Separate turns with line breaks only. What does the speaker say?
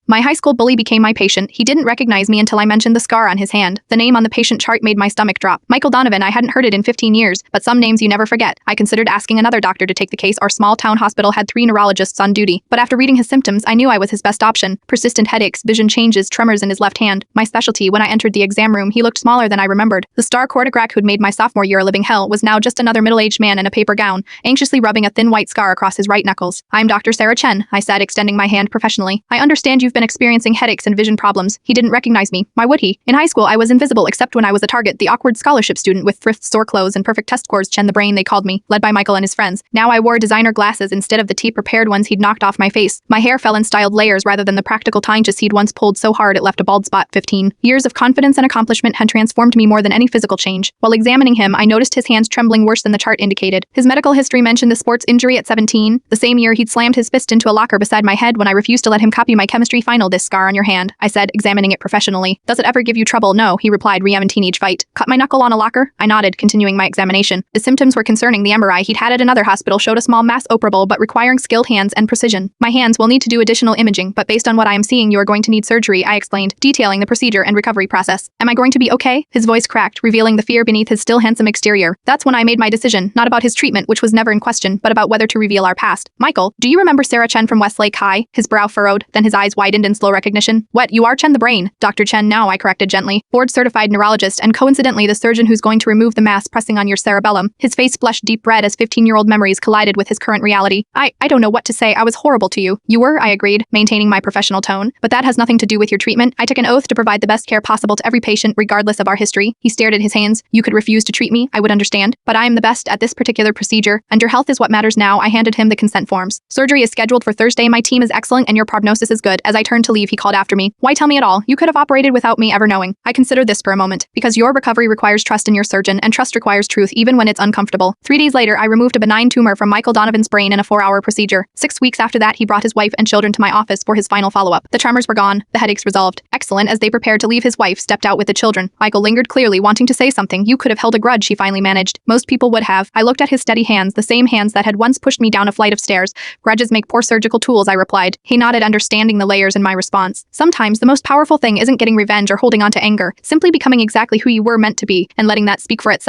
My high school bully became my patient. He didn't recognize me until I mentioned the scar on his hand. The name on the patient chart made my stomach drop. Michael Donovan. I hadn't heard it in 15 years, but some names you never forget. I considered asking another doctor to take the case. Our small town hospital had 3 neurologists on duty, but after reading his symptoms, I knew I was his best option. Persistent headaches, vision changes, tremors in his left hand. My specialty. When I entered the exam room, he looked smaller than I remembered. The star Kortagrak who'd made my sophomore year a living hell was now just another middle-aged man in a paper gown, anxiously rubbing a thin white scar across his right knuckles. I'm Dr. Sarah Chen, I said, extending my hand professionally. I understand you've been experiencing headaches and vision problems. He didn't recognize me. Why would he? In high school, I was invisible except when I was a target, the awkward scholarship student with thrifts, sore clothes, and perfect test scores. Chen the Brain, they called me, led by Michael and his friends. Now I wore designer glasses instead of the tea-prepared ones he'd knocked off my face. My hair fell in styled layers rather than the practical tangents he'd once pulled so hard it left a bald spot. 15 years of confidence and accomplishment had transformed me more than any physical change. While examining him, I noticed his hands trembling worse than the chart indicated. His medical history mentioned a sports injury at 17. The same year he'd slammed his fist into a locker beside my head when I refused to let him copy my chemistry final. This scar on your hand, I said, examining it professionally. Does it ever give you trouble? No, he replied, re-em teenage fight. Cut my knuckle on a locker? I nodded, continuing my examination. The symptoms were concerning. The MRI he'd had at another hospital showed a small mass operable but requiring skilled hands and precision. My hands will need to do additional imaging, but based on what I am seeing, you are going to need surgery, I explained, detailing the procedure and recovery process. Am I going to be okay? His voice cracked, revealing the fear beneath his still handsome exterior. That's when I made my decision, not about his treatment, which was never in question, but about whether to reveal our past. Michael, do you remember Sarah Chen from Westlake High? His brow furrowed, then his eyes widened in slow recognition. What, you are Chen the Brain? Dr. Chen now, I corrected gently. Board-certified neurologist and coincidentally the surgeon who's going to remove the mass pressing on your cerebellum. His face flushed deep red as 15-year-old memories collided with his current reality. I don't know what to say. I was horrible to you. You were, I agreed, maintaining my professional tone. But that has nothing to do with your treatment. I took an oath to provide the best care possible to every patient, regardless of our history. He stared at his hands. You could refuse to treat me, I would understand. But I am the best at this particular procedure, and your health is what matters now. I handed him the consent forms. Surgery is scheduled for Thursday. My team is excellent and your prognosis is good. As I turned to leave, he called after me. Why tell me at all? You could have operated without me ever knowing. I considered this for a moment. Because your recovery requires trust in your surgeon, and trust requires truth even when it's uncomfortable. 3 days later, I removed a benign tumor from Michael Donovan's brain in a 4-hour procedure. 6 weeks after that, he brought his wife and children to my office for his final follow-up. The tremors were gone, the headaches resolved. Excellent. As they prepared to leave, his wife stepped out with the children. Michael lingered, clearly wanting to say something. You could have held a grudge, she finally managed. Most people would have. I looked at his steady hands, the same hands that had once pushed me down a flight of stairs. Grudges make poor surgical tools, I replied. He nodded, understanding the layers in my response. Sometimes the most powerful thing isn't getting revenge or holding on to anger, simply becoming exactly who you were meant to be and letting that speak for itself.